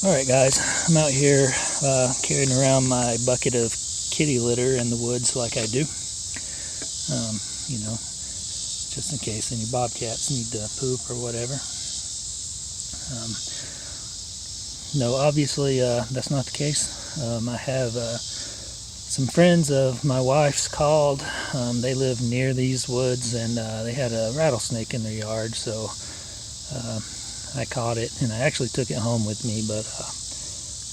Alright guys, I'm out here carrying around my bucket of kitty litter in the woods like I do. You know, just in case any bobcats need to poop or whatever. No, obviously that's not the case. I have some friends of my wife's called. They live near these woods and they had a rattlesnake in their yard, so I caught it and I actually took it home with me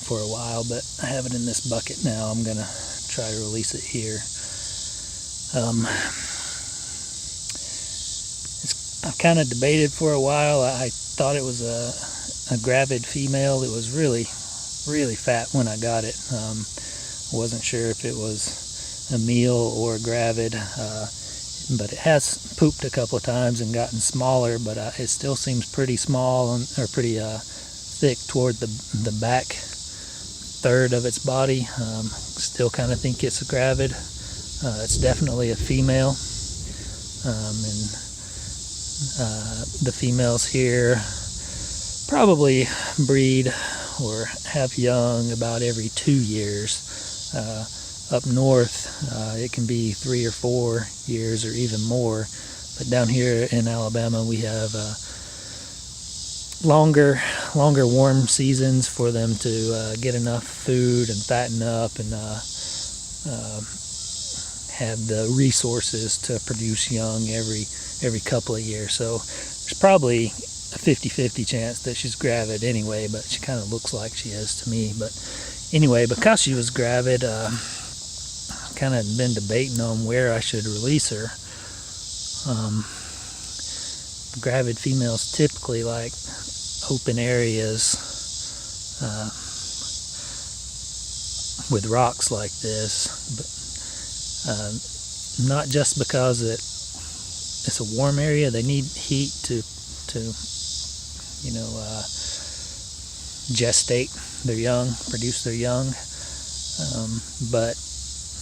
for a while, but I have it in this bucket now. I'm gonna try to release it here. I've kind of debated for a while. I thought it was a gravid female. It was really fat when I got it. Wasn't sure if it was a meal or gravid, but it has pooped a couple of times and gotten smaller, but it still seems pretty small or pretty thick toward the back third of its body. Still kind of think it's a gravid. It's definitely a female, and the females here probably breed or have young about every 2 years. Up north it can be 3 or 4 years or even more, but down here in Alabama we have longer warm seasons for them to get enough food and fatten up and have the resources to produce young every couple of years. So there's probably a 50-50 chance that she's gravid anyway, but she kind of looks like she is to me. But anyway, because she was gravid, kind of been debating on where I should release her. Gravid females typically like open areas with rocks like this, but not just because it's a warm area. They need heat to gestate their young, produce their young. But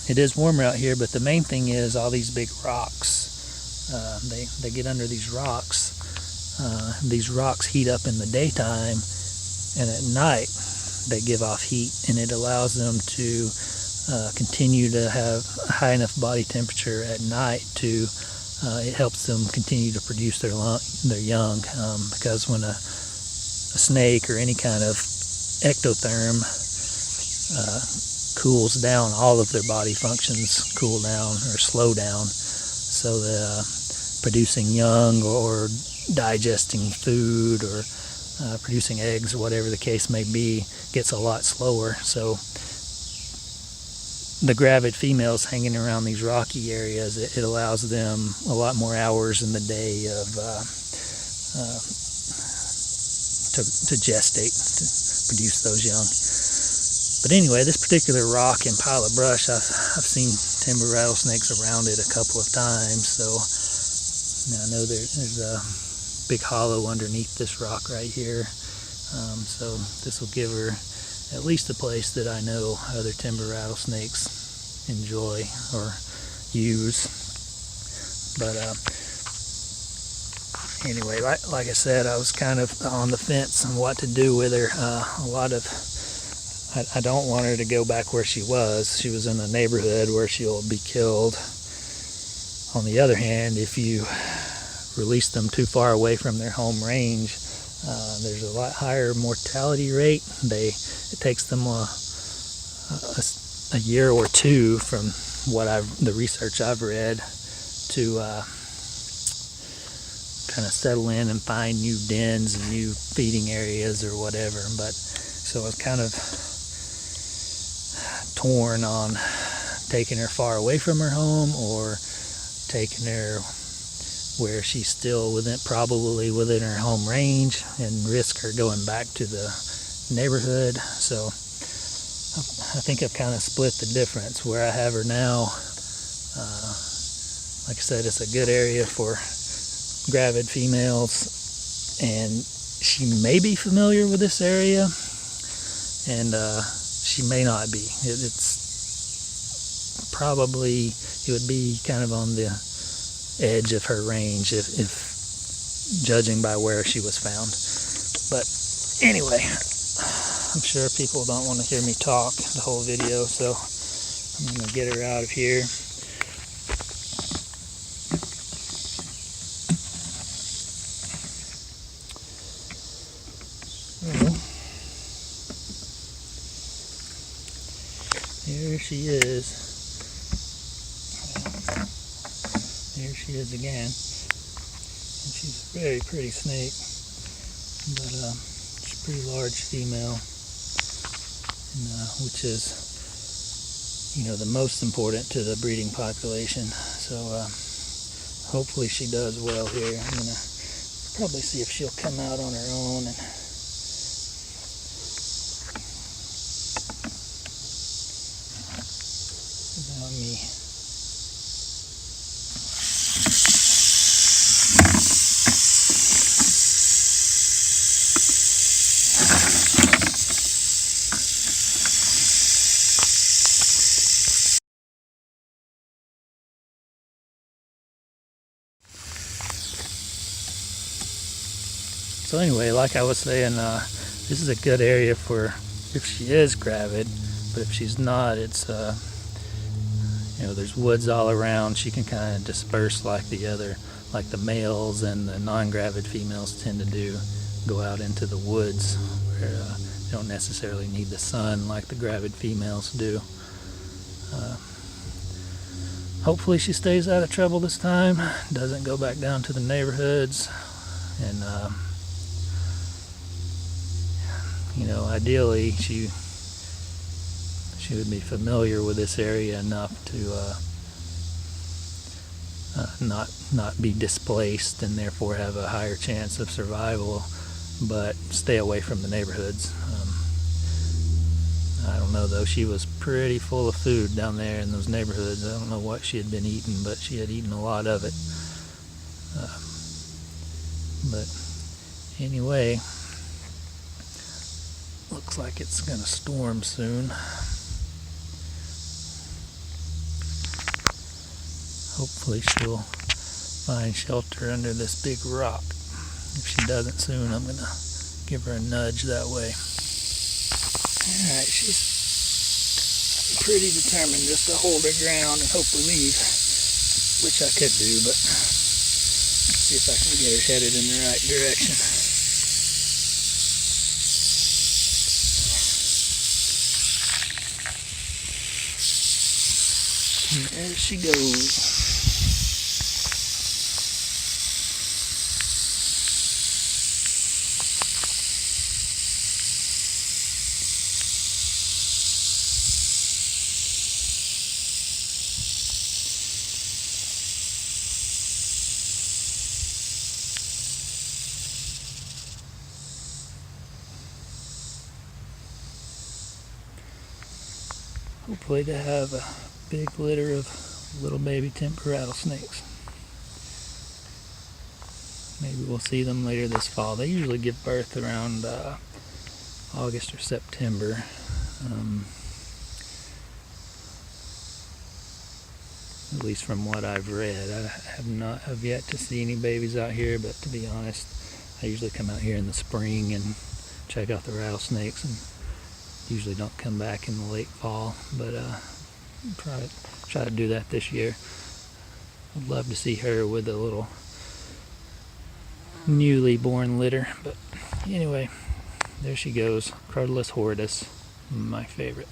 it is warmer out here. But the main thing is all these big rocks. They get under these rocks. These rocks heat up in the daytime, and at night they give off heat, and it allows them to continue to have a high enough body temperature at night to it helps them continue to produce their young, because when a snake or any kind of ectotherm cools down, all of their body functions cool down or slow down, so the producing young or digesting food or producing eggs or whatever the case may be gets a lot slower. So the gravid females hanging around these rocky areas, it allows them a lot more hours in the day of to gestate, to produce those young. But anyway, this particular rock and pile of brush, I've seen timber rattlesnakes around it a couple of times, so now I know there's a big hollow underneath this rock right here. So this will give her at least a place that I know other timber rattlesnakes enjoy or use. But anyway, like I said, I was kind of on the fence on what to do with her. I don't want her to go back where she was. She was in a neighborhood where she'll be killed. On the other hand, if you release them too far away from their home range, there's a lot higher mortality rate. It takes them a year or two, from the research I've read, to kind of settle in and find new dens and new feeding areas or whatever. But so I was kind of torn on taking her far away from her home or taking her where she's still probably within her home range and risk her going back to the neighborhood. So I think I've kind of split the difference. Where I have her now, like I said, it's a good area for gravid females, and she may be familiar with this area, and she may not be. It's probably, it would be kind of on the edge of her range if judging by where she was found. But anyway, I'm sure people don't want to hear me talk the whole video, so I'm going to get her out of here. Here she is. There she is again. And she's a very pretty snake, but she's a pretty large female, and, which is, you know, the most important to the breeding population. So hopefully she does well here. I'm gonna probably see if she'll come out on her own and without me. So anyway, like I was saying, this is a good area for if she is gravid, but if she's not, it's you know, there's woods all around. She can kind of disperse like the males and the non-gravid females tend to do, go out into the woods where they don't necessarily need the sun like the gravid females do. Hopefully she stays out of trouble this time, doesn't go back down to the neighborhoods, and you know, ideally she would be familiar with this area enough to not be displaced and therefore have a higher chance of survival, but stay away from the neighborhoods. I don't know though, she was pretty full of food down there in those neighborhoods. I don't know what she had been eating, but she had eaten a lot of it. But anyway, looks like it's gonna storm soon. Hopefully she'll find shelter under this big rock. If she doesn't soon, I'm gonna give her a nudge that way. Alright, she's pretty determined just to hold her ground and hopefully leave, which I could do, but let's see if I can get her headed in the right direction. And there she goes. Hopefully to have a big litter of little baby timber rattlesnakes. Maybe we'll see them later this fall. They usually give birth around August or September. At least from what I've read. I have yet to see any babies out here, but to be honest, I usually come out here in the spring and check out the rattlesnakes, and usually don't come back in the late fall, but probably try to do that this year. I'd love to see her with a little newly born litter, but anyway, there she goes, Crotalus horridus, my favorite.